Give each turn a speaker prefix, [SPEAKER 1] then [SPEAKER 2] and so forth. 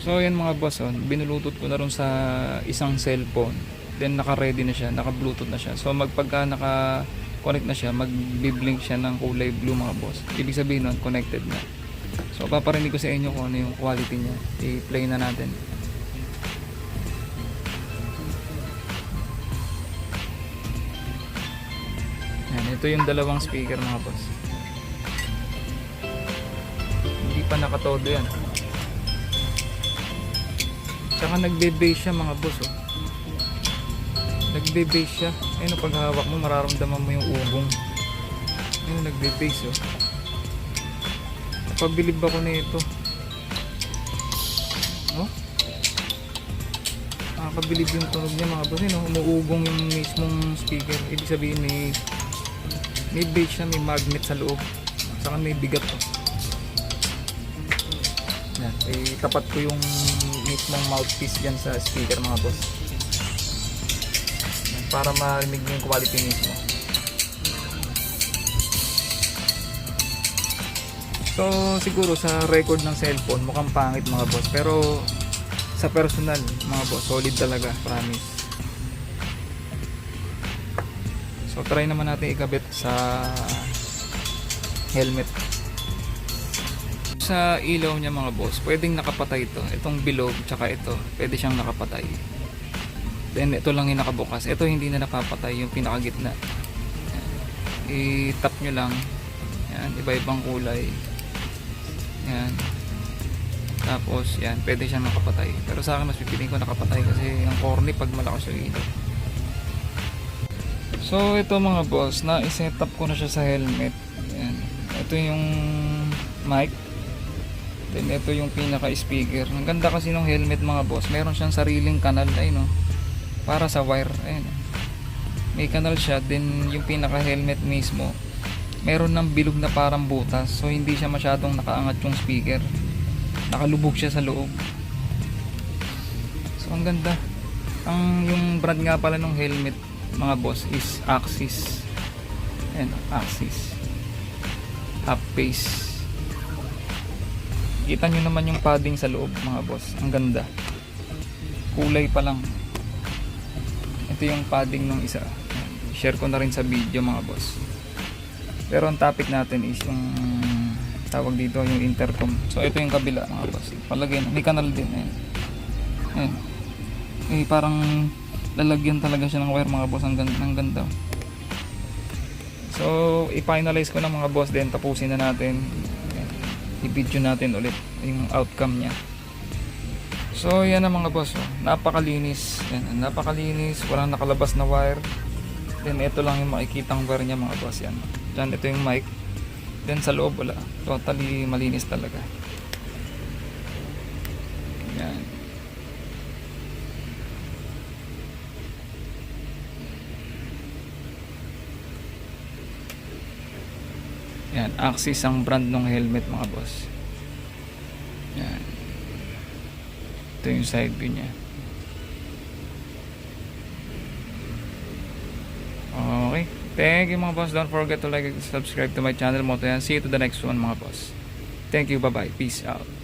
[SPEAKER 1] So yan mga boss, binulutot ko na rin sa isang cellphone. Then naka-ready na siya, naka-bluetooth na siya. So magpagka naka-connect na siya, mag-blink siya ng kulay blue mga boss. Ibig sabihin nun, connected na. So paparinig ko sa inyo kung ano yung quality niya. I-play na natin. Yan, ito yung dalawang speaker mga boss. Hindi pa nakatodo yan. Tsaka nagbe-bass siya mga boss, oh. Nagbe-bass siya. Ayun, pag hawak mo mararamdaman mo yung ugong. Ayun, nagbe-bass, oh. Napabilib ako nito. Oh? Nakakabilib yung tunog niya mga boss. Ayun, oh, umuugong yung mismong speaker. Ibig sabihin may bass siya, may magnet sa loob. Saka may bigat, oh. Yan, tapat ko yung mismong mouthpiece dyan sa speaker mga boss. Yan, para marinig nyo yung quality mismo. So siguro sa record ng cellphone mukhang pangit mga boss, pero sa personal mga boss solid talaga, promise. So try naman natin ikabit sa helmet. Sa ilaw niya mga boss, pwedeng nakapatay ito. Itong bilog tsaka ito, pwede siyang nakapatay. Then ito lang yung nakabukas. Ito hindi na napapatay, yung pinakagitna. I-tap nyo lang. Yan, iba-ibang kulay. Yan. Tapos yan, pwede siyang nakapatay. Pero sa akin mas pipiliin ko nakapatay kasi ang corny pag malakas yung ilaw. So ito mga boss, na-set up ko na siya sa helmet. Yan. Ito yung mic. Then ito yung pinaka speaker. Ang ganda kasi ng helmet mga boss, meron siyang sariling kanal ay no, para sa wire. Ayun, may kanal siya. Then yung pinaka helmet mismo meron ng bilog na parang butas, so hindi siya masyadong nakaangat yung speaker, nakalubog siya sa loob. So ang ganda. Yung brand nga pala ng helmet mga boss is Axis. Ayan, Axis half face. Kita nyo naman yung padding sa loob mga boss, ang ganda. Kulay pa lang. Ito yung padding ng isa. Share ko na rin sa video mga boss. Pero ang topic natin is yung tawag dito, yung intercom. So ito yung kabila mga boss. Palagay na, may kanal din. Ayan. Ayan. Parang lalagyan talaga siya ng wire mga boss, ang ganda. So i-finalize ko na mga boss, then tapusin na natin. I-video natin ulit yung outcome niya. So yan na mga boss, oh. Napakalinis. Yan, napakalinis, walang nakalabas na wire. Then ito lang yung makikitang wire niya mga boss. Yan. Diyan, ito yung mic. Then sa loob wala. Totally malinis talaga. Yan. Yan, Axis ang brand ng helmet mga boss. Yan. Ito yung side view niya. Okay. Thank you mga boss. Don't forget to like and subscribe to my channel. Moto yan. See you to the next one mga boss. Thank you. Bye bye. Peace out.